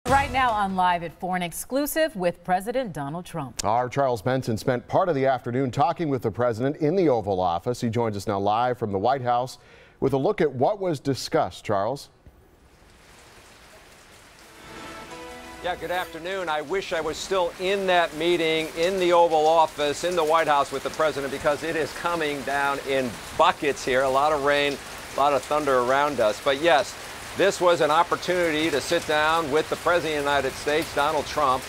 Right now on Live at 4, an exclusive with President Donald Trump. Our Charles Benson spent part of the afternoon talking with the president in the Oval Office. He joins us now live from the White House with a look at what was discussed. Charles? Yeah, good afternoon. I wish I was still in that meeting in the Oval Office in the White House with the president, because it is coming down in buckets here. A lot of rain, a lot of thunder around us. But yes, this was an opportunity to sit down with the President of the United States, Donald Trump,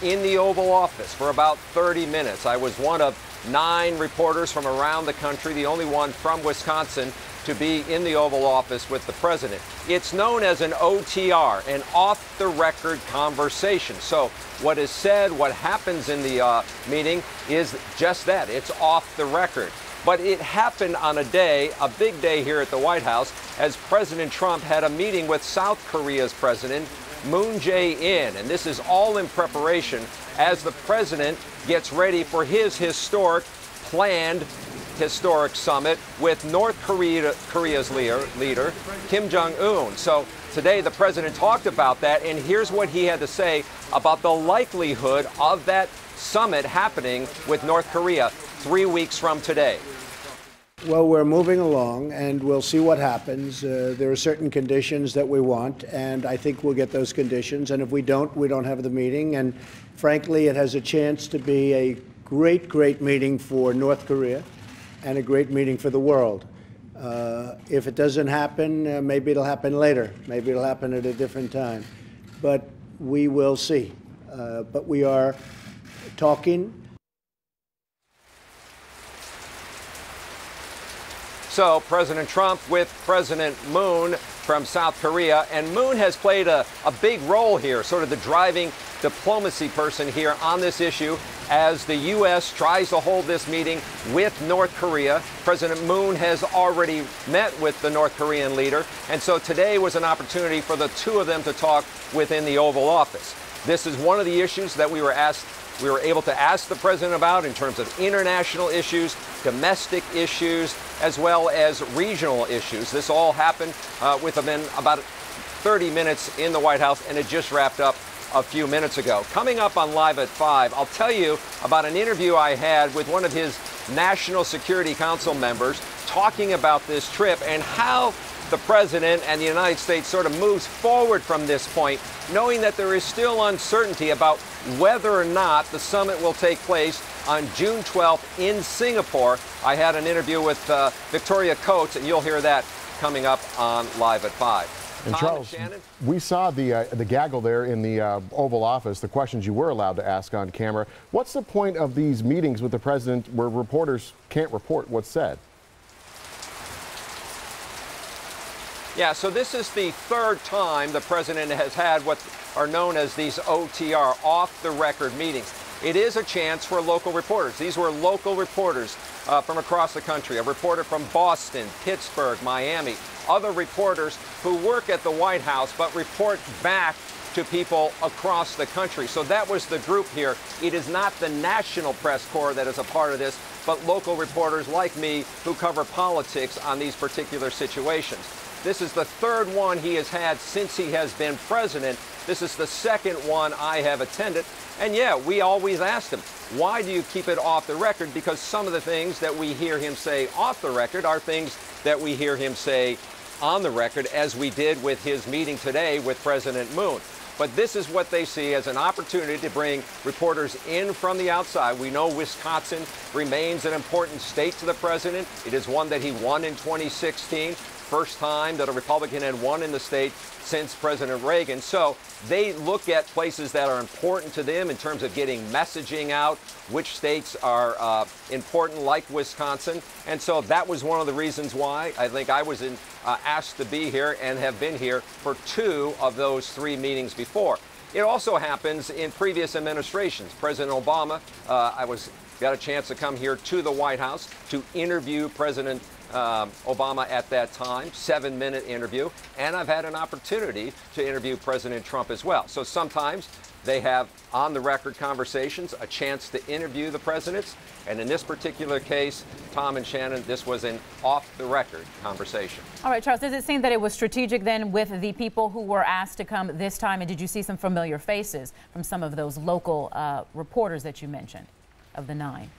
in the Oval Office for about 30 minutes. I was one of 9 reporters from around the country, the only one from Wisconsin to be in the Oval Office with the President. It's known as an OTR, an off-the-record conversation. So what is said, what happens in the meeting is just that. It's off the record. But it happened on a day, a big day here at the White House, as President Trump had a meeting with South Korea's President, Moon Jae-in. And this is all in preparation as the president gets ready for his planned historic summit with North Korea's leader, Kim Jong-un. So today the president talked about that, and here's what he had to say about the likelihood of that summit happening with North Korea 3 weeks from today. Well, we're moving along, and we'll see what happens. There are certain conditions that we want, and I think we'll get those conditions. And if we don't have the meeting. And frankly, it has a chance to be a great, great meeting for North Korea and a great meeting for the world. If it doesn't happen, maybe it'll happen later. Maybe it'll happen at a different time. But we will see. But we are talking. So President Trump with President Moon from South Korea, and Moon has played a big role here, sort of the driving diplomacy person here on this issue as the U.S. tries to hold this meeting with North Korea. President Moon has already met with the North Korean leader, and so today was an opportunity for the two of them to talk within the Oval Office. This is one of the issues that we were able to ask the president about in terms of international issues, domestic issues, as well as regional issues. This all happened within about 30 minutes in the White House, and it just wrapped up a few minutes ago. Coming up on Live at 5, I'll tell you about an interview I had with one of his National Security Council members talking about this trip and how the president and the United States sort of moves forward from this point, knowing that there is still uncertainty about whether or not the summit will take place on June 12th in Singapore. I had an interview with Victoria Coates, and you'll hear that coming up on Live at 5. And Charles, we saw the gaggle there in the Oval Office, the questions you were allowed to ask on camera. What's the point of these meetings with the president where reporters can't report what's said? Yeah, so this is the third time the president has had what are known as these OTR, off-the-record meetings. It is a chance for local reporters. These were local reporters from across the country, a reporter from Boston, Pittsburgh, Miami, other reporters who work at the White House but report back to people across the country. So that was the group here. It is not the national press corps that is a part of this, but local reporters like me who cover politics on these particular situations. This is the third one he has had since he has been president. This is the second one I have attended. And yeah, we always asked him, why do you keep it off the record? Because some of the things that we hear him say off the record are things that we hear him say on the record, as we did with his meeting today with President Moon. But this is what they see as an opportunity to bring reporters in from the outside. We know Wisconsin remains an important state to the president. It is one that he won in 2016. First time that a Republican had won in the state since President Reagan. So they look at places that are important to them in terms of getting messaging out, which states are important, like Wisconsin. And so that was one of the reasons why I think I was asked to be here and have been here for 2 of those 3 meetings before. It also happens in previous administrations. President Obama, got a chance to come here to the White House to interview President Obama at that time, 7-minute interview, and I've had an opportunity to interview President Trump as well. So sometimes they have on-the-record conversations, a chance to interview the presidents, and in this particular case, Tom and Shannon, this was an off-the-record conversation. All right, Charles, does it seem that it was strategic then with the people who were asked to come this time, and did you see some familiar faces from some of those local reporters that you mentioned, of the 9?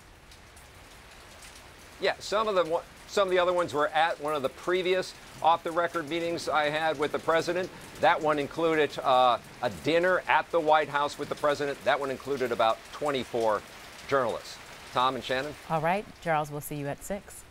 Yeah, some of the other ones were at one of the previous off-the-record meetings I had with the president. That one included a dinner at the White House with the president. That one included about 24 journalists. Tom and Shannon? All right, Charles, we'll see you at 6.